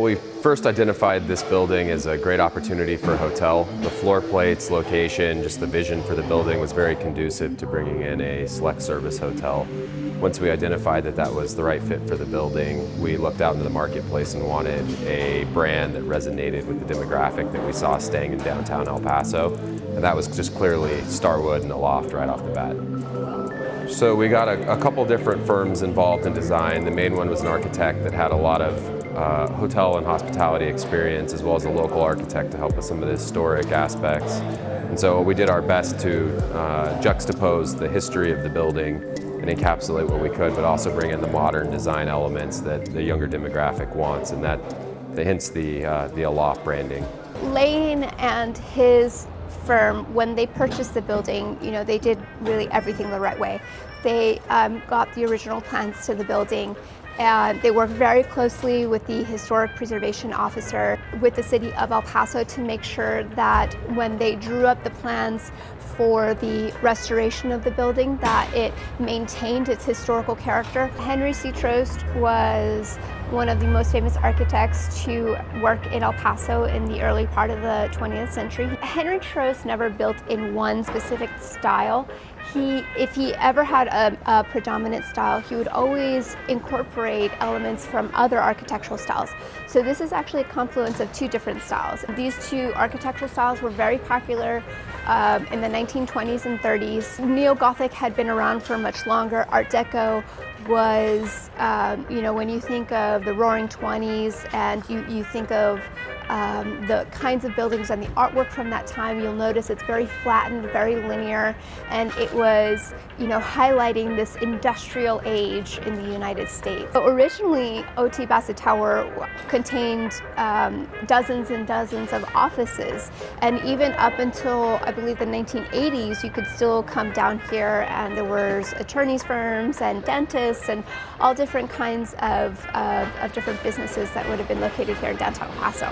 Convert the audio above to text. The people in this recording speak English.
we first identified this building as a great opportunity for a hotel. The floor plates, location, just the vision for the building was very conducive to bringing in a select service hotel. Once we identified that that was the right fit for the building, we looked out into the marketplace and wanted a brand that resonated with the demographic that we saw staying in downtown El Paso. And that was just clearly Starwood and Aloft right off the bat. So we got a couple different firms involved in design. The main one was an architect that had a lot of hotel and hospitality experience, as well as a local architect to help with some of the historic aspects. And so we did our best to juxtapose the history of the building and encapsulate what we could, but also bring in the modern design elements that the younger demographic wants, and that hence the Aloft branding. Lane and his firm, when they purchased the building, you know, they did really everything the right way. They got the original plans to the building, and they worked very closely with the historic preservation officer with the city of El Paso to make sure that when they drew up the plans for the restoration of the building, that it maintained its historical character. Henry C. Trost was one of the most famous architects to work in El Paso in the early part of the 20th century. Henry Trost never built in one specific style. If he ever had a predominant style, he would always incorporate elements from other architectural styles. So this is actually a confluence of two different styles. These two architectural styles were very popular in the 1920s and 30s. Neo-Gothic had been around for much longer. Art Deco was, you know, when you think of the Roaring '20s and you think of the kinds of buildings and the artwork from that time, you'll notice it's very flattened, very linear, and it was, you know, highlighting this industrial age in the United States. So originally, OT Bassett Tower contained dozens and dozens of offices, and even up until, I believe, the 1980s, you could still come down here and there was attorneys' firms and dentists and all different kinds of different businesses that would have been located here in downtown El Paso.